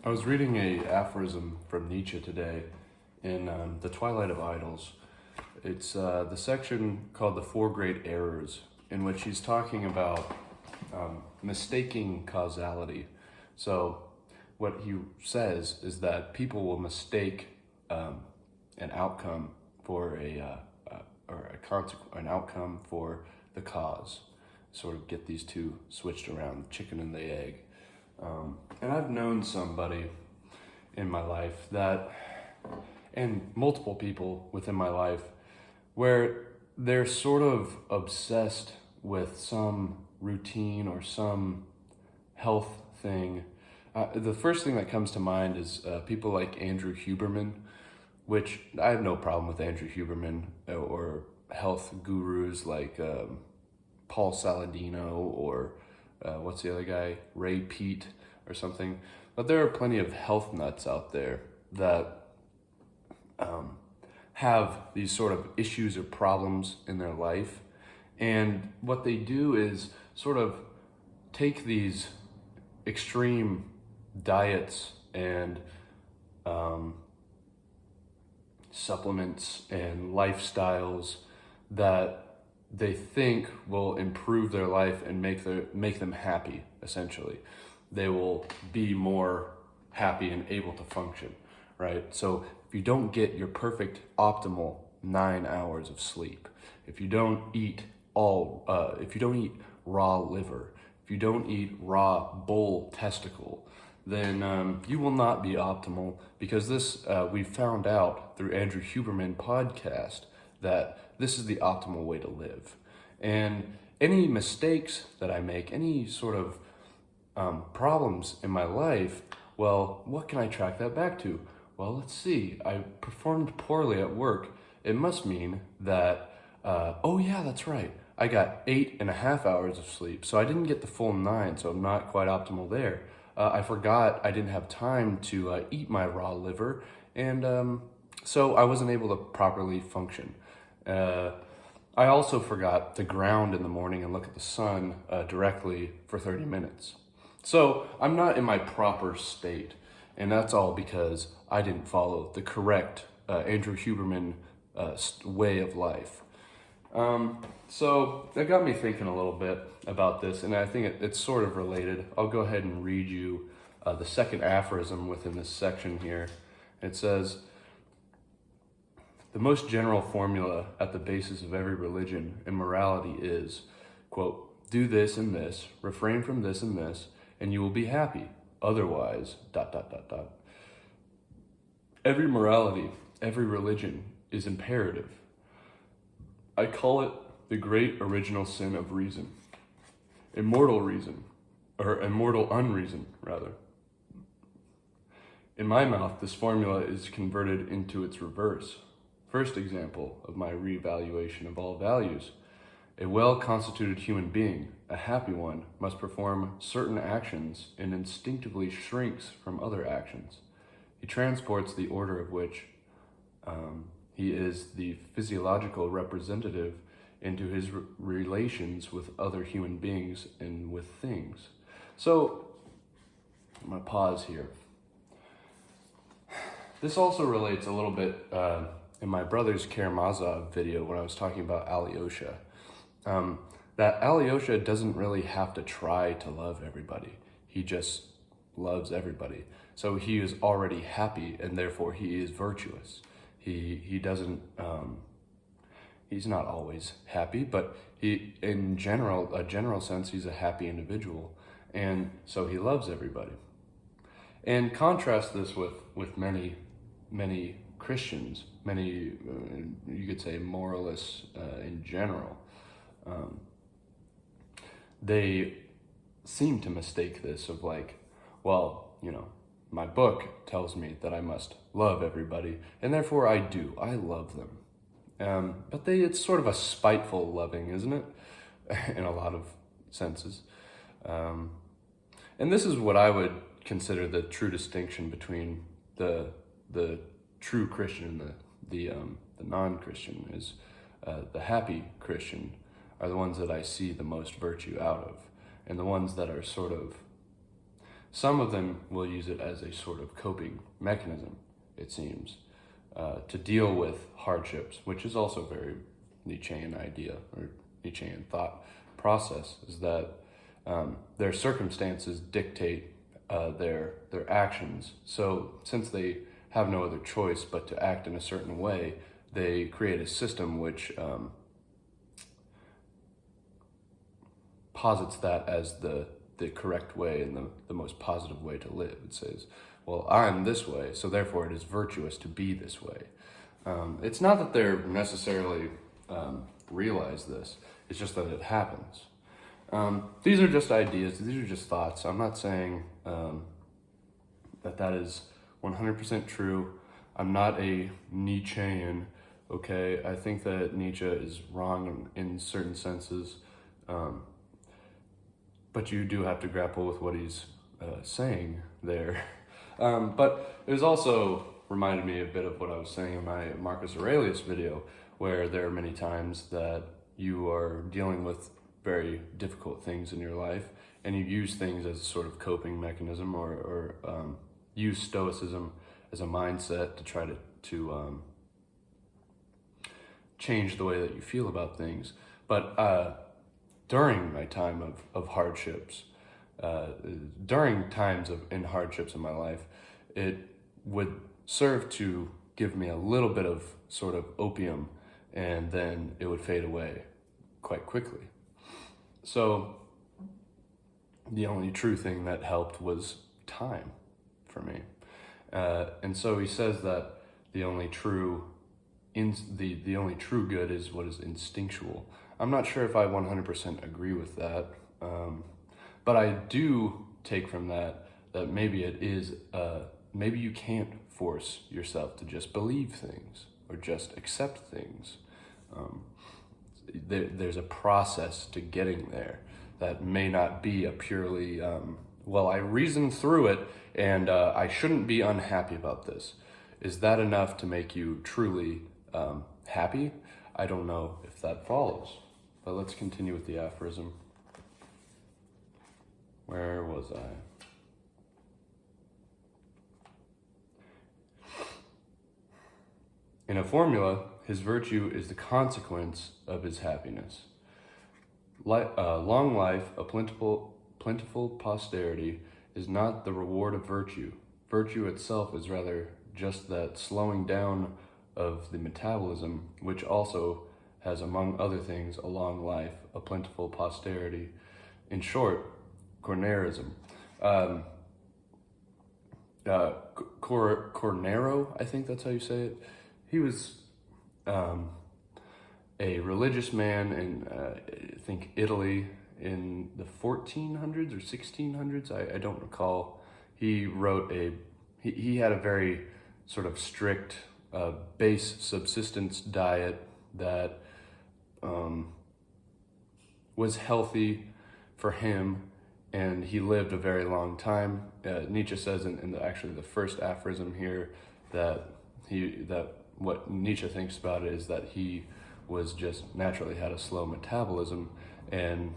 I was reading a aphorism from Nietzsche today in The Twilight of Idols. It's the section called The Four Great Errors, in which he's talking about mistaking causality. So what he says is that people will mistake an outcome for an outcome for the cause. Sort of get these two switched around, chicken and the egg. And I've known somebody in my life and multiple people within my life, where they're sort of obsessed with some routine or some health thing. The first thing that comes to mind is people like Andrew Huberman, which I have no problem with Andrew Huberman, or health gurus like Paul Saladino or what's the other guy, Ray Peat or something. But there are plenty of health nuts out there that have these sort of issues or problems in their life. And what they do is sort of take these extreme diets and supplements and lifestyles that they think will improve their life and make them happy, essentially. They will be more happy and able to function, right? So if you don't get your perfect optimal 9 hours of sleep, if you don't eat raw liver, if you don't eat raw bull testicle, then you will not be optimal, because this, we found out through Andrew Huberman podcast that this is the optimal way to live. And any mistakes that I make, any sort of problems in my life, well, what can I track that back to? Well, let's see. I performed poorly at work. It must mean that, oh yeah, that's right. I got 8.5 hours of sleep, so I didn't get the full 9, so I'm not quite optimal there. I forgot I didn't have time to eat my raw liver, and so I wasn't able to properly function. I also forgot to ground in the morning and look at the sun directly for 30 minutes. So I'm not in my proper state, and that's all because I didn't follow the correct Andrew Huberman way of life. So that got me thinking a little bit about this, and I think it's sort of related. I'll go ahead and read you the second aphorism within this section here. It says, "The most general formula at the basis of every religion and morality is, quote, do this and this, refrain from this and this, and you will be happy. Otherwise, ... Every morality, every religion is imperative. I call it the great original sin of reason. Immortal unreason, rather. In my mouth, this formula is converted into its reverse. First example of my reevaluation of all values. A well-constituted human being, a happy one, must perform certain actions and instinctively shrinks from other actions. He transports the order of which he is the physiological representative into his relations with other human beings and with things." So, I'm going to pause here. This also relates a little bit in my brother's Karamazov video when I was talking about Alyosha. That Alyosha doesn't really have to try to love everybody. He just loves everybody. So he is already happy, and therefore he is virtuous. He doesn't, he's not always happy, but in a general sense, he's a happy individual. And so he loves everybody. And contrast this with many Christians, many, you could say moralists in general. They seem to mistake this of like, well, my book tells me that I must love everybody, and therefore I do. I love them. But it's sort of a spiteful loving, isn't it? In a lot of senses. And this is what I would consider the true distinction between the true Christian and the non-Christian is the happy Christian are the ones that I see the most virtue out of, and the ones that are sort of Some of them will use it as a sort of coping mechanism, it seems, to deal with hardships, which is also very Nietzschean idea or Nietzschean thought process, is that their circumstances dictate their actions. So since they have no other choice but to act in a certain way, they create a system which posits that as the correct way and the most positive way to live. It says, well, I'm this way, so therefore it is virtuous to be this way. It's not that they're necessarily realize this, it's just that it happens. These are just ideas, these are just thoughts. I'm not saying that is 100% true. I'm not a Nietzschean, okay? I think that Nietzsche is wrong in certain senses, but you do have to grapple with what he's saying there. But it was also reminded me a bit of what I was saying in my Marcus Aurelius video, where there are many times that you are dealing with very difficult things in your life, and you use things as a sort of coping mechanism, or use Stoicism as a mindset to try to change the way that you feel about things. But during my time of hardships, during times in hardships in my life, it would serve to give me a little bit of sort of opium, and then it would fade away quite quickly. So the only true thing that helped was time for me. And so he says that the only true good is what is instinctual. I'm not sure if I 100% agree with that, but I do take from that maybe it is, maybe you can't force yourself to just believe things or just accept things. There's a process to getting there that may not be a purely, well, I reasoned through it and I shouldn't be unhappy about this. Is that enough to make you truly happy? I don't know if that follows, but let's continue with the aphorism. Where was I? In a formula, his virtue is the consequence of his happiness. Long life, a plentiful posterity, is not the reward of virtue. Virtue itself is rather just that slowing down of the metabolism, which also has, among other things, a long life, a plentiful posterity. In short, Cornerism. Cornero, I think that's how you say it. He was a religious man in, I think, Italy in the 1400s or 1600s. I don't recall. He wrote he had a very sort of strict base subsistence diet that was healthy for him, and he lived a very long time. Nietzsche says in actually the first aphorism here that what Nietzsche thinks about it is that he was just naturally had a slow metabolism and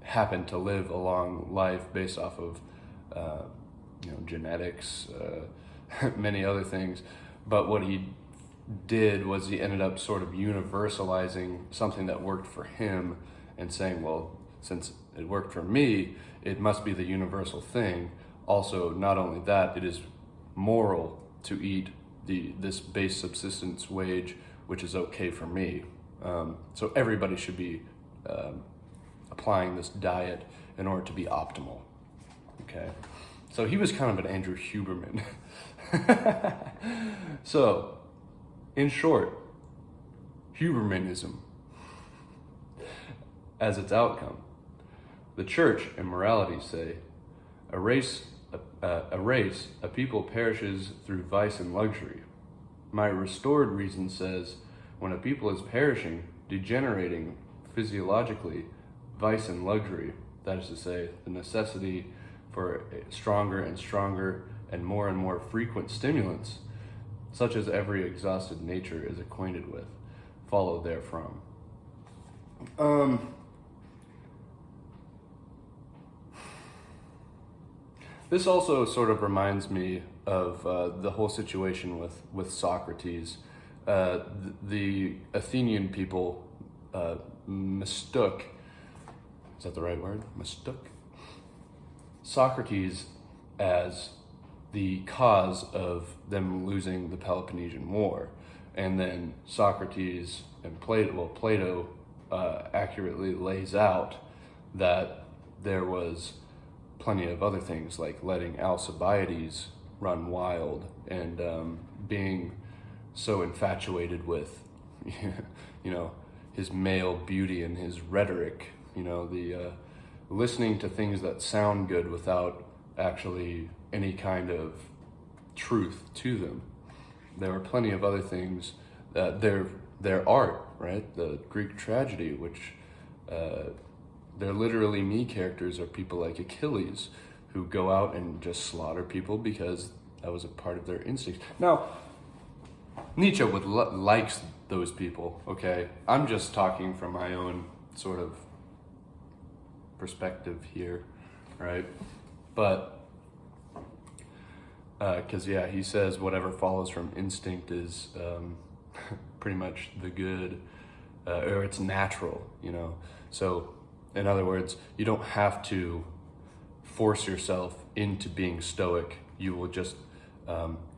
happened to live a long life based off of genetics, many other things. But what he did was he ended up sort of universalizing something that worked for him and saying, well, since it worked for me, it must be the universal thing. Also, not only that, it is moral to eat this base subsistence wage, which is okay for me. So everybody should be applying this diet in order to be optimal. Okay, so he was kind of an Andrew Huberman. So, in short, Hubermanism as its outcome. The church and morality say, a people perishes through vice and luxury. My restored reason says, when a people is perishing, degenerating physiologically, vice and luxury, that is to say, the necessity for stronger and stronger and more frequent stimulants, such as every exhausted nature is acquainted with, follow therefrom. This also sort of reminds me of the whole situation with Socrates. The Athenian people mistook, is that the right word? Mistook? Socrates as the cause of them losing the Peloponnesian War. And then Socrates and Plato accurately lays out that there was plenty of other things, like letting Alcibiades run wild and being so infatuated with, his male beauty and his rhetoric, the listening to things that sound good without actually any kind of truth to them. There were plenty of other things. Their art, right? The Greek tragedy, which they're literally me characters, are people like Achilles, who go out and just slaughter people because that was a part of their instincts. Now, Nietzsche likes those people, okay? I'm just talking from my own sort of perspective here, right? But, because, he says whatever follows from instinct is pretty much the good, or it's natural, So, in other words, you don't have to force yourself into being stoic. You will just,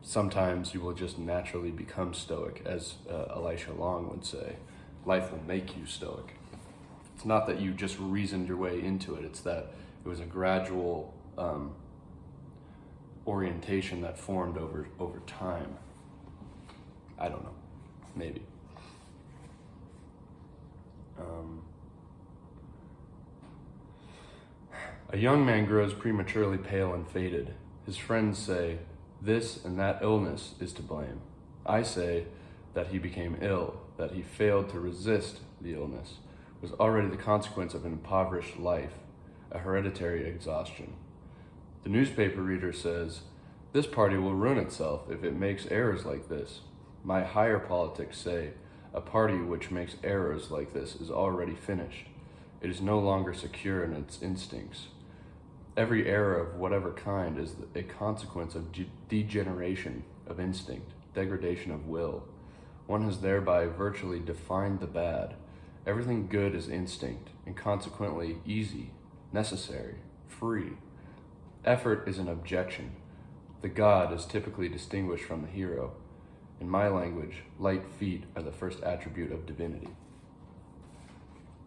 sometimes you will just naturally become stoic, as Elisha Long would say. Life will make you stoic. It's not that you just reasoned your way into it. It's that it was a gradual orientation that formed over time. I don't know, maybe. A young man grows prematurely pale and faded. His friends say, this and that illness is to blame. I say that he became ill, that he failed to resist the illness, was already the consequence of an impoverished life, a hereditary exhaustion. The newspaper reader says, this party will ruin itself if it makes errors like this. My higher politics say, a party which makes errors like this is already finished. It is no longer secure in its instincts. Every error of whatever kind is a consequence of degeneration of instinct, degradation of will. One has thereby virtually defined the bad. Everything good is instinct, and consequently easy, necessary, free. Effort is an objection. The god is typically distinguished from the hero. In my language, light feet are the first attribute of divinity.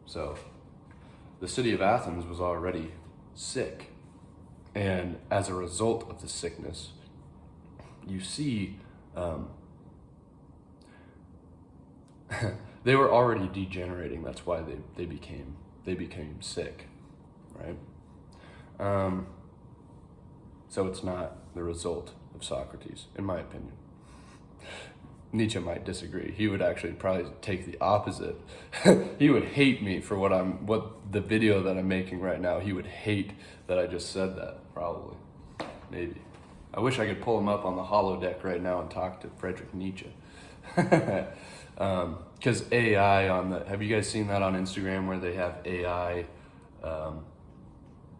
So, the city of Athens was already sick. And as a result of the sickness, you see, they were already degenerating. That's why they became sick, right? So it's not the result of Socrates, in my opinion. Nietzsche might disagree. He would actually probably take the opposite. He would hate me for what the video that I'm making right now. He would hate that I just said that, probably. Maybe. I wish I could pull him up on the holodeck right now and talk to Friedrich Nietzsche. Because AI have you guys seen that on Instagram where they have AI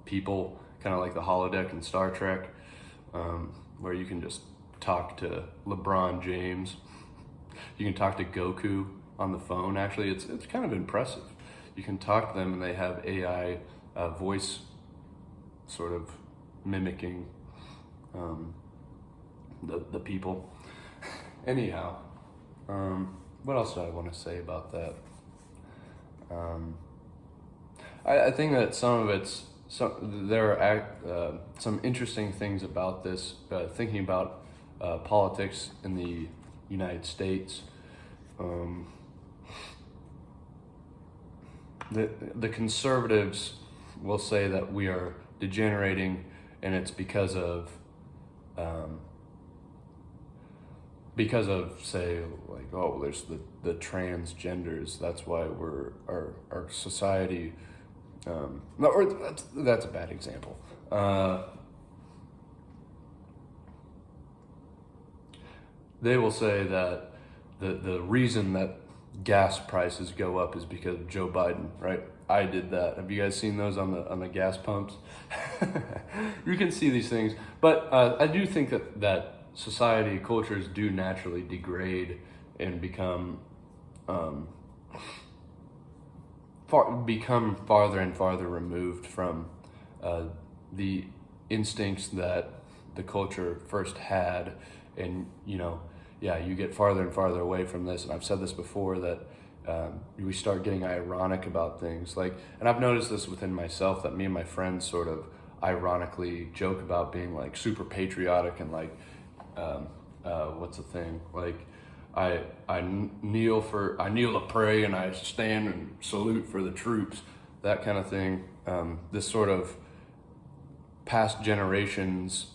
people, kind of like the holodeck in Star Trek, where you can just talk to LeBron James. You can talk to Goku on the phone. Actually, it's kind of impressive. You can talk to them and they have AI voice sort of mimicking the people. Anyhow, what else do I want to say about that? I think that there are some interesting things about this, thinking about politics in the United States. The conservatives will say that we are degenerating, and it's because of say, like, oh, there's the transgenders. That's why our society. That's a bad example. They will say that the reason that gas prices go up is because of Joe Biden, right? I did that. Have you guys seen those on the gas pumps? You can see these things, but I do think that society, cultures do naturally degrade and become farther and farther removed from the instincts that the culture first had, and you get farther and farther away from this. And I've said this before, that we start getting ironic about things, like, and I've noticed this within myself, that me and my friends sort of ironically joke about being like super patriotic and like what's the thing, like I kneel to pray, and I stand and salute for the troops, that kind of thing. This sort of past generations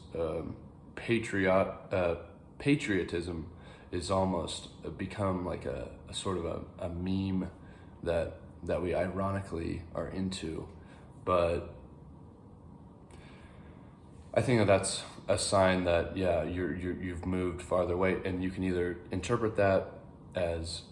patriotism is almost become like a sort of a meme that we ironically are into. But I think that's a sign that you've moved farther away, and you can either interpret that as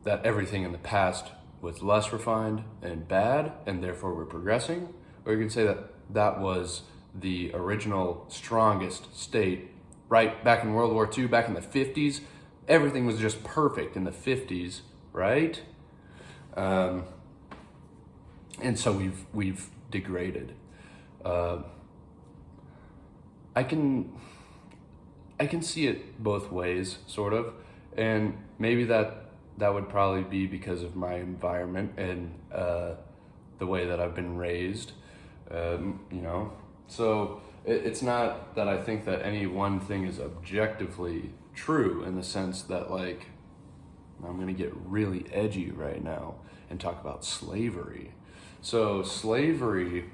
that everything in the past was less refined and bad, and therefore we're progressing, or you can say that was the original strongest state, right? Back in World War II, back in the 50s, everything was just perfect in the 50s, right? And so we've degraded. I can see it both ways, sort of, and maybe that would probably be because of my environment and the way that I've been raised, So it's not that I think that any one thing is objectively true, in the sense that, like, I'm gonna get really edgy right now and talk about slavery. So slavery,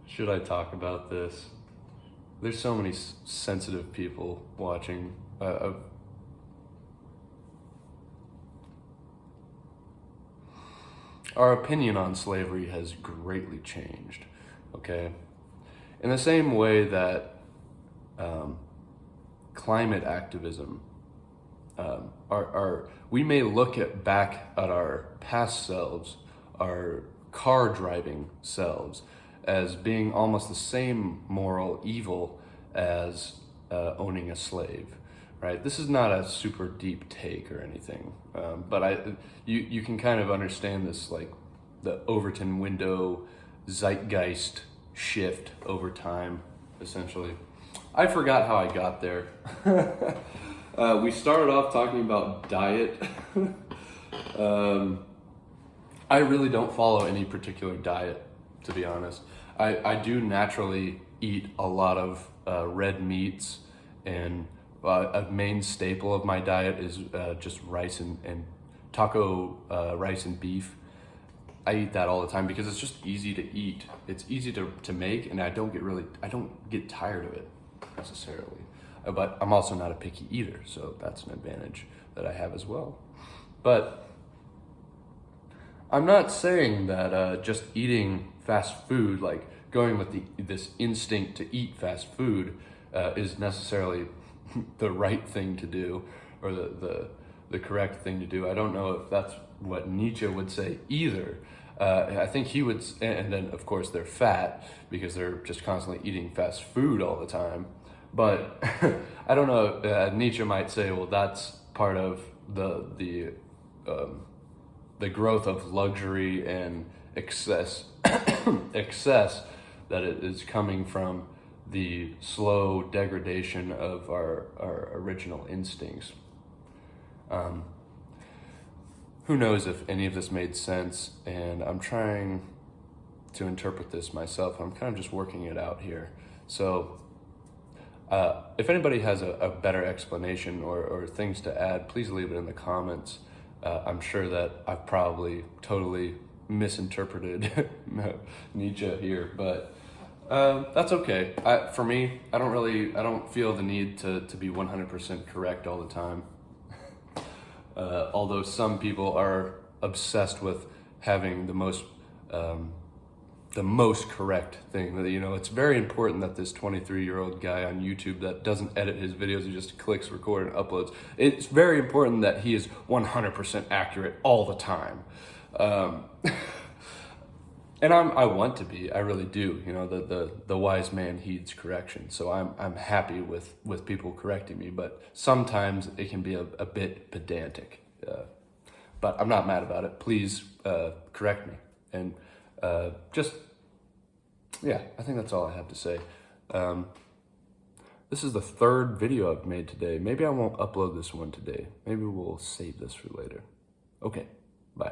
should I talk about this? There's so many sensitive people watching. Our opinion on slavery has greatly changed, okay? In the same way that climate activism, we may look back at our past selves, our car driving selves, as being almost the same moral evil as owning a slave, right? This is not a super deep take or anything, but you can kind of understand this, like the Overton window zeitgeist shift over time, essentially. I forgot how I got there. We started off talking about diet. I really don't follow any particular diet, to be honest. I do naturally eat a lot of red meats, and a main staple of my diet is just rice and taco rice and beef. I eat that all the time because it's just easy to eat. It's easy to make, and I don't get tired of it necessarily. But I'm also not a picky eater, so that's an advantage that I have as well. But I'm not saying that just eating fast food, like going with this instinct to eat fast food, is necessarily the right thing to do, or the correct thing to do. I don't know if that's what Nietzsche would say either. I think he would, and then of course they're fat because they're just constantly eating fast food all the time. But I don't know. Nietzsche might say, well, that's part of the growth of luxury and excess that it is coming from the slow degradation of our original instincts. Who knows if any of this made sense, and I'm trying to interpret this myself. I'm kind of just working it out here. So if anybody has a better explanation or things to add, please leave it in the comments. I'm sure that I've probably totally misinterpreted Nietzsche here, but that's okay. For me, I don't feel the need to be 100% correct all the time. Although some people are obsessed with having the most the most correct thing. You know, it's very important that this 23-year-old guy on YouTube that doesn't edit his videos, he just clicks record and uploads. It's very important that he is 100% accurate all the time. And I want to be, I really do. You know, the wise man heeds correction. So I'm happy with people correcting me, but sometimes it can be a bit pedantic. But I'm not mad about it. Please correct me. And yeah, I think that's all I have to say. This is the third video I've made today. Maybe I won't upload this one today. Maybe we'll save this for later. Okay, bye.